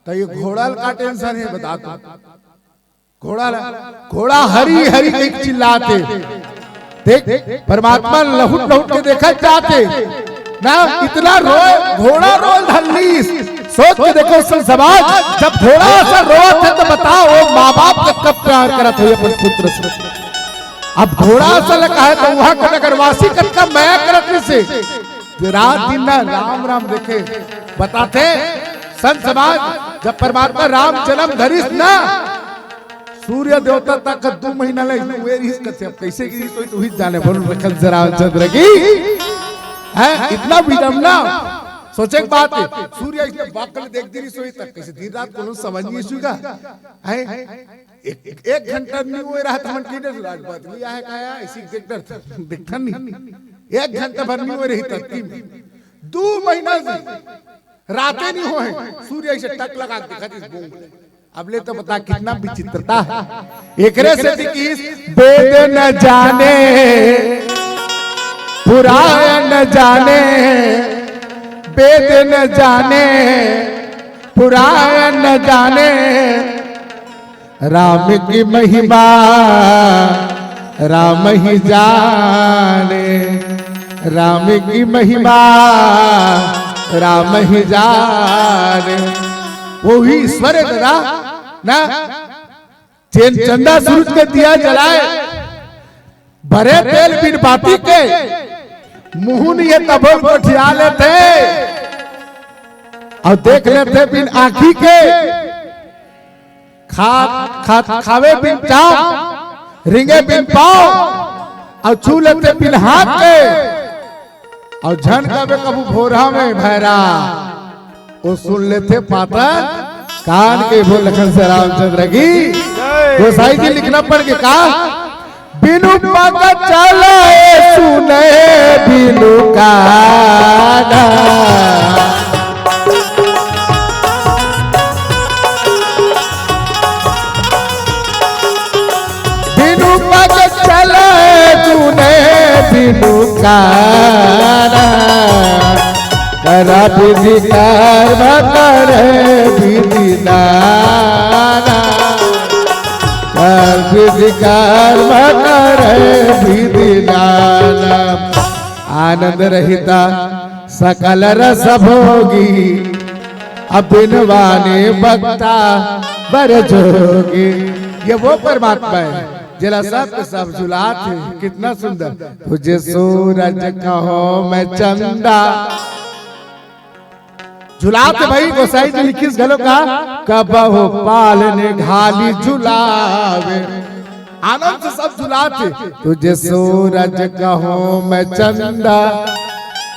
तो ये घोड़ा का टेंशन है। बता दो, घोड़ा हरी हरी एक चिल्लाते, देख परमात्मा लहुट लहुट के देखा जाते ना, इतना रोए घोड़ा रोल धरनी। सोच के देखो समाज, जब घोड़ा सा रोत है तो बताओ वो माँ बाप का कब प्यार करत हो अपन पुत्र से। अब घोड़ा सा लगा है तो वहां का नगरवासी का मैं करत से रात दिन ना राम राम देखे बताते संत समाज। जब परमात्मा राम जन्म धरिस ना, सूर्य देवता तक 2 महीना लगे, कैसे की तो ही जाने। बोल लखन से रामचंद्र की है। इतना विडम्बना, सोचे बात है, सूर्य इसने बाकल देख दी सोई तक कैसे दिन रात को समझ नहीं सुगा है। एक घंटा नहीं हुए रहा था मन की राजबात लिया है काया इसी देखता नहीं, 1 घंटा भर नहीं हुए रही तक 2 महीना से रातें नहीं हुए, सूर्य से टक लगा देखा। अब ले तो बता कितना विचित्रता है। एकरे से वेद न जाने पुराण न जाने, वेद न जाने पुराण न जाने, राम की महिमा राम ही जाने, राम की महिमा राम ही जाने। वो ही ईश्वर है दादा ना। चंदा सूरज के दिया जलाए, भरे तेल बिन बाती के, मुहून ये तबोल को ठिया लेते। और देख लेते बिन आंखी के, खावे बिन चाप, रिंगे बिन पाँव, और छू लेते बिन हाथ के, और झन कबे कबू भोरा में भैरा, वो सुन लेते पाता कान के। बोल लखन से रामचंद्र की गोसाई जी लिखना पड़ के कहा, बिनु पग चले सुने बिनु काना, बिनु पग चले सुने बिनु काना, करा विधि कर्म करे विधि नाना, कर विधि कर्म करे विधि नाना। आनंद रहिता सकल रस भोगी, अबिनवाने बक्ता बर जोगी। ये वो परमात्मा है जिला सब सब झुलात है। कितना सुंदर, तुझे सूरज कहो मैं चंदा, झुलाते भाई गोसाई जी लिखी गलो का, कबहु पालने घाली झुलावे। आनंद से सब झुलाते, तुझे सूरज कहो मैं चंदा,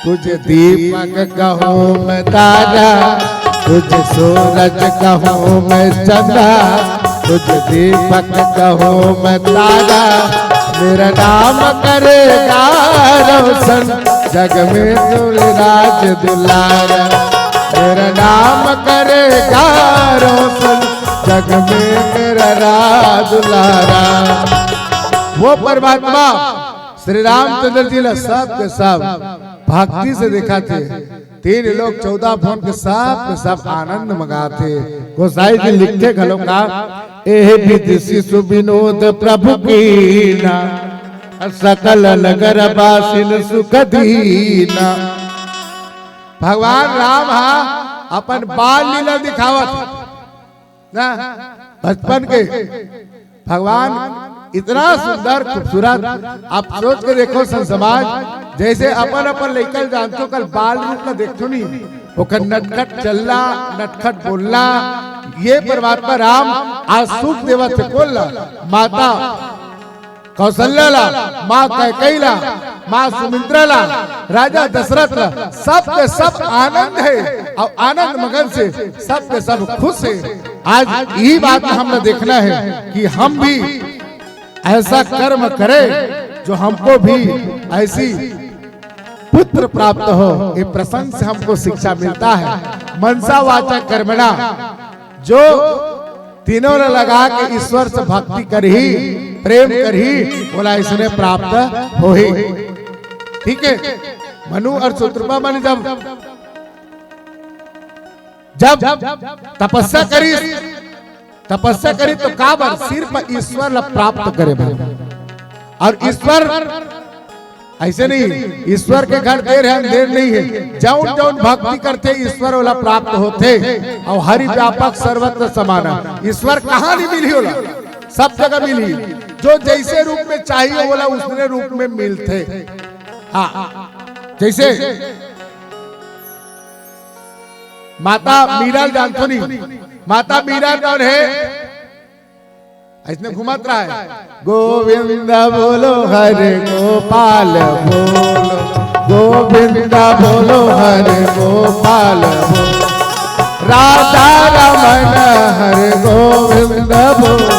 तुझे दीपक कहो मैं तारा, तुझे सूरज कहो मैं चंदा, तुझे दीपक कहो मैं तारा, मेरा नाम करेगा रोशन जग में राज दुलारा, मेरा नाम करेगा रोशन जग में मेरा राज दुलारा। वो परमात्मा श्री रामचंद्र जी ने सब के सब भक्ति से देखा थे। 3 लोग 14 भवन के सब आनंद मगाते। गोसाई जी लिखते घलो का, एह विधि शिशु विनोद प्रभु कीना, सकल नगर बासिन सुख दीना। भगवान राम अपन बाल लीला दिखावत ना, बचपन के भगवान इतना सुंदर खूबसूरत। आप सोच के देखो समाज जैसे अपन अपन लेकर जानतो कल बाल रूप में देखो नहीं, ओकर नटखट चलना, नटखट बोलना। ये परमात्मा राम आज सुख देवा से बोलना, माता कौशल्या ला, माँ कैकेयी ला, माँ सुमित्रा ला, राजा दशरथ ला, सब के सब आनंद है और आनंद मगन से सब के सब खुश है। आज यही बात हमने देखना है कि हम भी ऐसा कर्म करें जो हमको भी ऐसी पुत्र प्राप्त हो। ये प्रसंग से हमको शिक्षा मिलता है, मनसा वाचा कर्मणा, जो तीनों ने लगा के ईश्वर से भक्ति कर ही, प्रेम कर ही, बोला इसने प्राप्त हो ही। ठीक है, मनु और शत्रुपा मन जब तपस्या करी तो काबर सिर्फ ईश्वर ला प्राप्त करे भाई। और ईश्वर ऐसे नहीं, ईश्वर के घर देर है अंधेर नहीं है। जौन जौन भक्ति करते ईश्वर वाला प्राप्त होते, और हरि व्यापक सर्वत्र समाना। ईश्वर कहाँ नहीं मिली होला, सब जगह मिली। जो जैसे रूप में चाहिए बोला उसने रूप में मिलते। हाँ, जैसे माता मीरा जानतो नहीं, माता मीरा कौन है? इसने घुमत रहा है, गोविंदा बोलो हरे गोपाल बोलो, गोविंदा बोलो हरे गोपाल बोलो, राधा रमन हरे गोविंदा बोलो,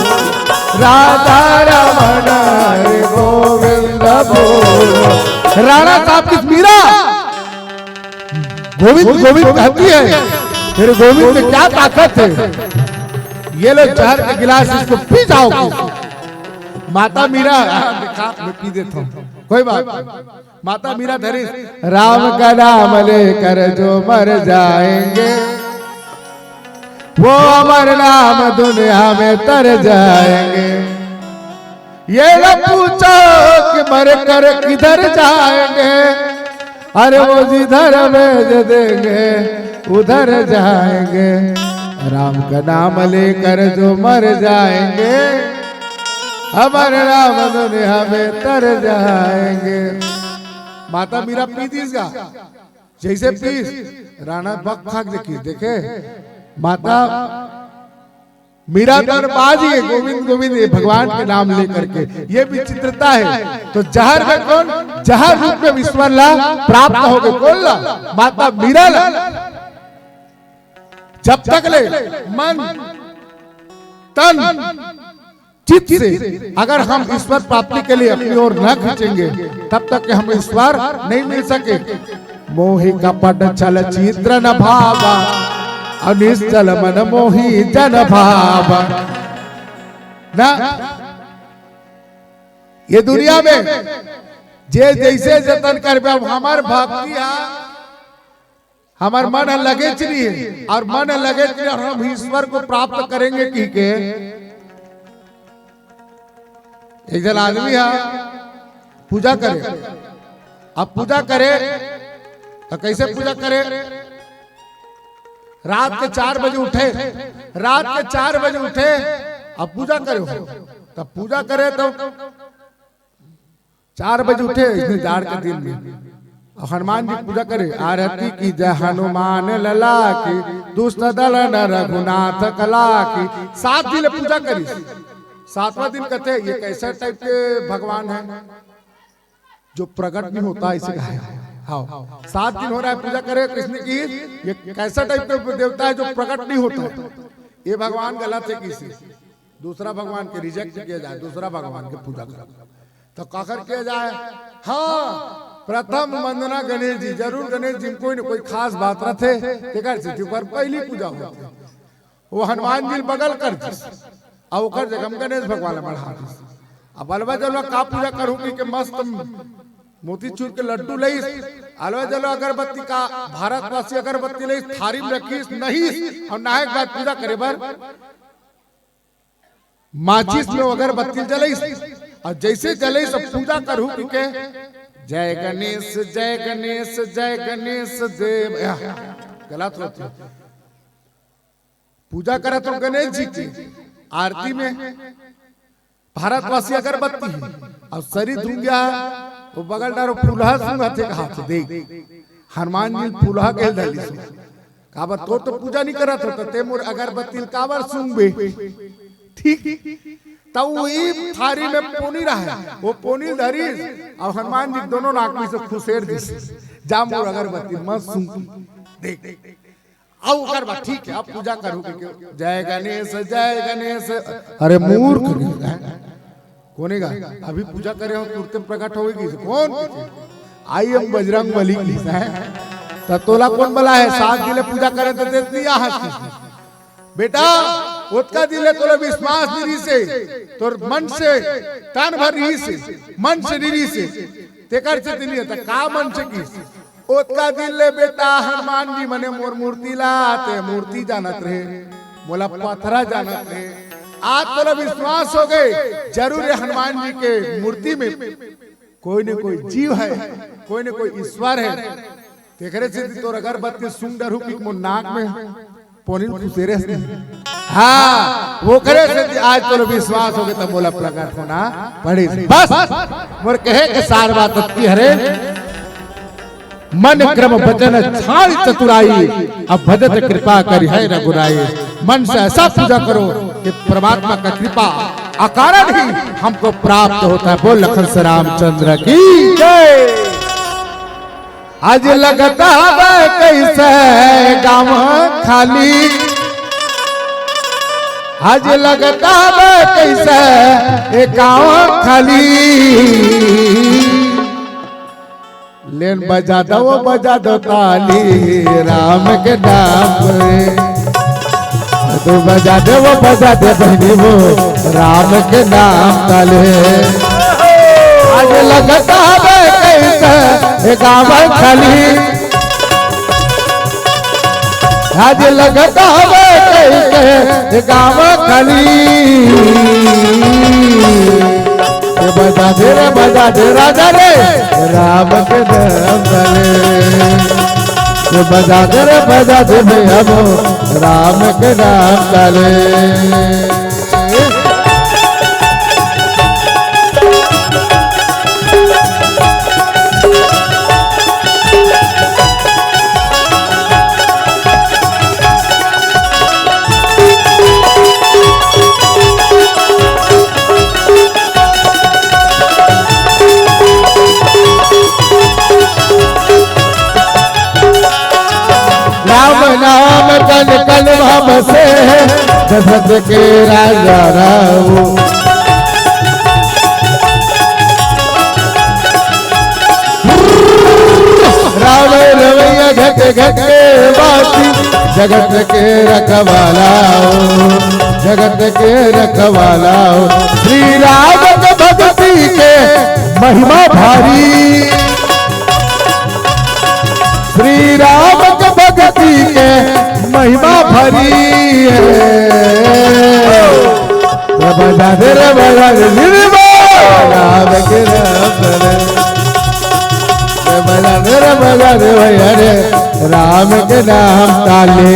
राधा रमन हरे गोविंदा बोलो। राणा साहब की मीरा गोविंद गोविंद कहती है, तेरे गोविंद में क्या ताकत है? ये लो जहर का गिलास, इसको पी जाओ। माता मीरा देखा, मैं पी देता हूँ, कोई बात। माता मीरा धरी, राम का नाम लेकर जो मर जाएंगे वो अमर नाम दुनिया में तर जाएंगे। ये न पूछो कि मर कर किधर जाएंगे, अरे वो जिधर भेज देंगे उधर जाएंगे। राम का नाम लेकर जो मर जाएंगे अमर नाम दुनिया में तर जाएंगे। माता मीरा पीती इसका जैसे पीस राणा बक खाक देखिए देखे माता मीरा पर बाजी है गोविंद गोविंद ये भगवान के नाम लेकर के ये विचित्रता है। तो जहर में कौन जहर रूप में विश्वर ला प्राप्त हो गए कौन ला माता मीरा ला। जब तक ले मन तन चित्त से अगर हम ईश्वर प्राप्ति के लिए अपनी ओर न खींचेंगे तब तक हम ईश्वर नहीं मिल सके। मोहि कपट छल चित्र न भावा अनिश्चल मन मोहि जन भावा ना ये दुनिया में जे जैसे जतन कर हमार भक्ति हमार मन लगे चलिए और मन लगे और हम ईश्वर को प्राप्त करेंगे की के एक जन आदमी है पूजा करे अब पूजा करे तो कैसे पूजा करे रात के 4 बजे उठे रात के 4 बजे उठे अब पूजा करो तब पूजा करे तो 4 बजे उठे इतने जाड़ के दिन में हनुमान जी पूजा करे आरती की जय हनुमान लला की दुष्ट दल न रघुनाथ कला की 7 दिन पूजा करी 7वां दिन कहते ये कैसा टाइप के भगवान है जो प्रकट नहीं होता इसे कहा हाँ 7 दिन हो रहा है पूजा करे कृष्ण की ये कैसा टाइप का देवता है जो प्रकट नहीं होता ये भगवान गलत है किसी दूसरा भगवान के रिजेक्ट किया जाए दूसरा भगवान के पूजा करो तो काकर किया जाए। हाँ प्रथम वंदना गणेश जी जरूर गणेश जी कोई न कोई खास बात रखे पर पहली पूजा होती वो हनुमान जी बगल कर और जगह गणेश भगवान बढ़ा अब अलवा जलवा का पूजा करूँ कि मस्त मोतीचूर के लड्डू लईस अलवा जलो अगरबत्ती का भारतवासी अगरबत्ती लईस थारी में रखीस नहीं और नायक बात पूजा करे बर माचिस में अगरबत्ती जलईस और जैसे जलईस पूजा करूँ के जय गणेश जय गणेश जय गणेश देव गलत होती पूजा करे तो गणेश जी की आरती में भारतवासी अगरबत्ती और शरीर धुल गया वो बगल डारो फूलहा सुंगा थे कहा थे देख हनुमान जी फूलहा के दली काबर तो पूजा नहीं करा था ते मोर अगरबत्ती काबर सुंबे ठीक तब वही थारी में पोनी रहा वो पोनी धरी और हनुमान जी दोनों नाक में से खुशेर दी जा मोर अगरबत्ती मस्त सुंगी देख आओ अगर ठीक है अब पूजा करूँ जय गणेश अरे मूर्ख कोने का अभी पूजा करे हो तुरंत प्रकट होगी कौन आई एम बजरंग बली की है तोला कौन बला है 7 दिन पूजा करे तो दे दिया बेटा उसका दिले तोला विश्वास निरी से तोर मन से तन भर रही से मन से निरी से तेकर से दिली है का मन से की उसका दिले बेटा हनुमान जी मने मोर मूर्ति लाते मूर्ति जानत रहे मोला पथरा जानत रहे आज तोला विश्वास हो गए जरूर हनुमान जी के मूर्ति में कोई न कोई जीव है कोई न कोई ईश्वर है तेरे से तोर अगरबत्ती सुंदर की मोर नाक में पोनी खुसेरे हाँ वो करे से आज तोला विश्वास हो गए तब बोला प्रकट होना पड़ी बस मोर कहे के सार बात की हरे मन क्रम वचन छाड़ चतुराई अब भजत कृपा करी है रघुराई मन से ऐसा पूजा करो कि परमात्मा का कृपा अकारण ही हमको प्राप्त होता है। बोल लखन से रामचंद्र की जय। आज लगता है कैसे गाँव खाली आज लगता है कैसे गाँव खाली लेन बजा दो ताली राम के नाम पे तो बजा दे बहनी वो राम के नाम ताले आज लगता है कैसे गाँव खाली आज लगता है कैसे गाँव खाली बजा दे राजा रे राम के नाम ताले बजा दे भैया वो राम के नाम ताले। बसे हैं दशरथ के राजा राम। राम रवैया घट घट के बाती जगत के रखवाला हो, जगत के रखवाला हो। श्री राम के भक्ति के महिमा भारी, श्री राम के भक्ति के महिमा भरी है। बजा दे रे बजा दे राम के बजा दे भैया रे राम के नाम ताले।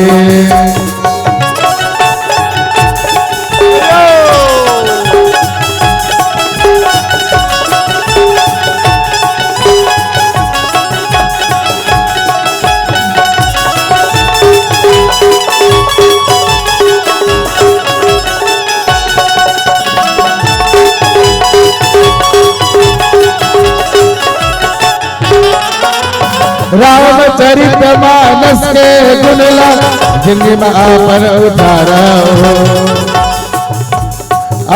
रामचरित मानस के गुणला जिंदगी में आपन उतारा हो।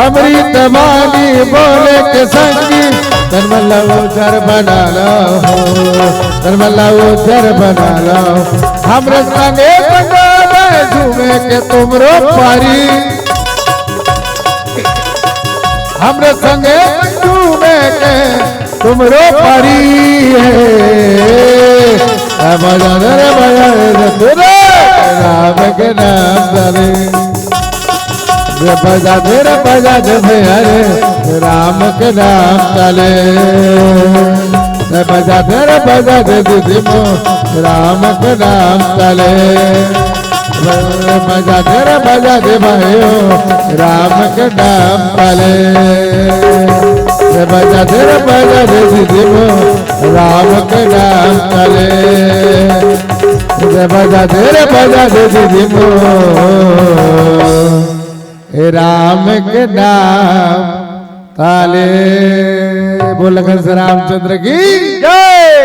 अमृत वाणी बोले के संगी धर्मला उजर बना लो, धर्मला उजर बना लो। हमरे संगे झूमे के तुमरो पारी, हमरे संगे झूमे के तुमरो पारी है। बजा दे राम के नाम ताले, बजा दे हरे राम के नाम ताले। बजा दे दीदी मो राम के नाम ताले। बजा दे भाइयों राम के नाम ताले। बजा दे दीदी मो राम के नाम ताले। बजा दे दीदी मो राम के नाम ताले। बोल लखन श्री रामचंद्र की जय।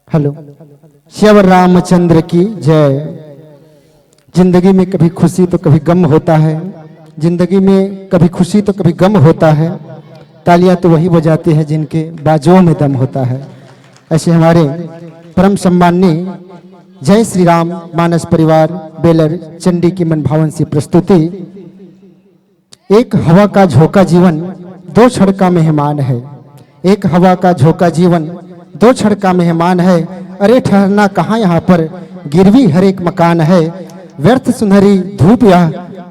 हेलो, श्री रामचंद्र की जय। जिंदगी में कभी खुशी तो कभी गम होता है, जिंदगी में कभी खुशी तो कभी गम होता है। तालियां तो वही बजाते हैं जिनके बाजुओं में दम होता है। ऐसे हमारे परम सम्माननीय जय श्री राम मानस परिवार बेलर चंडी की मनभावन सी प्रस्तुति। एक हवा का झोंका जीवन दो क्षण का मेहमान है, एक हवा का झोंका जीवन दो क्षण का मेहमान है। अरे ठहरना कहाँ यहाँ पर गिरवी हर एक मकान है। व्यर्थ सुनहरी धूप या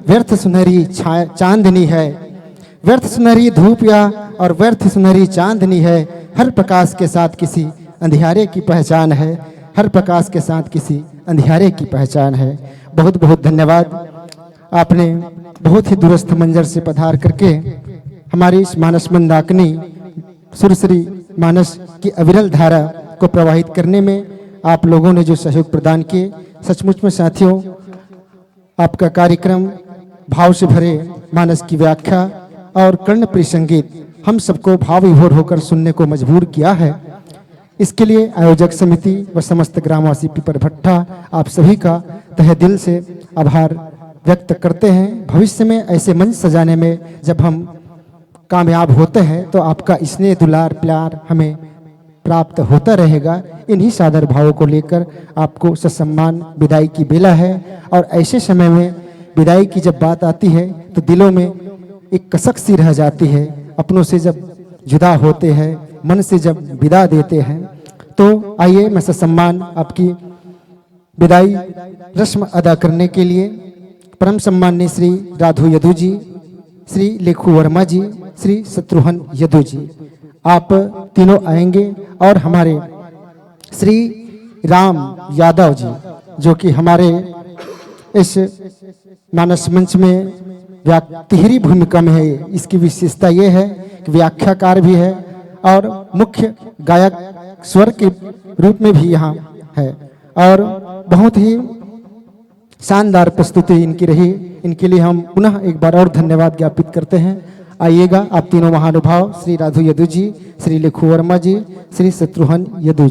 व्यर्थ सुनहरी चांदनी है, व्यर्थ सुनहरी धूप या और व्यर्थ सुनहरी चांदनी है। हर प्रकाश के साथ किसी अंधियारे की पहचान है, हर प्रकाश के साथ किसी अंधियारे की पहचान है। बहुत बहुत धन्यवाद। आपने बहुत ही दूरस्थ मंजर से पधार करके हमारी इस मानस मंदाकिनी सुरश्री मानस की अविरल धारा को प्रवाहित करने में आप लोगों ने जो सहयोग प्रदान किए, सचमुच में साथियों आपका कार्यक्रम भाव से भरे मानस की व्याख्या और कर्णप्रिय संगीत हम सबको भाव विभोर होकर सुनने को मजबूर किया है। इसके लिए आयोजक समिति व समस्त ग्रामवासी पीपर भट्टा आप सभी का तहे दिल से आभार व्यक्त करते हैं। भविष्य में ऐसे मंच सजाने में जब हम कामयाब होते हैं तो आपका स्नेह दुलार प्यार हमें प्राप्त होता रहेगा। इन्हीं सादर भावों को लेकर आपको ससम्मान विदाई की बेला है। और ऐसे समय में विदाई की जब बात आती है तो दिलों में एक कसक सी रह जाती है। अपनों से जब जुदा होते हैं, मन से जब विदा देते हैं, तो आइए मैं ससम्मान आपकी विदाई रस्म अदा करने के लिए परम सम्माननीय श्री राधु यदु जी, श्री लेखू वर्मा जी, श्री शत्रुघ्न यदु जी, आप तीनों आएंगे और हमारे श्री राम यादव जी जो कि हमारे इस मानस मंच में तिहरी भूमिका में है। इसकी विशेषता ये है कि व्याख्याकार भी है और मुख्य गायक स्वर के रूप में भी यहाँ है और बहुत ही शानदार प्रस्तुति इनकी रही। इनके लिए हम पुनः एक बार और धन्यवाद ज्ञापित करते हैं। आइएगा आप तीनों महानुभाव श्री राधु यदु जी, श्री लेखू वर्मा जी, श्री शत्रुघ्न यदु जी।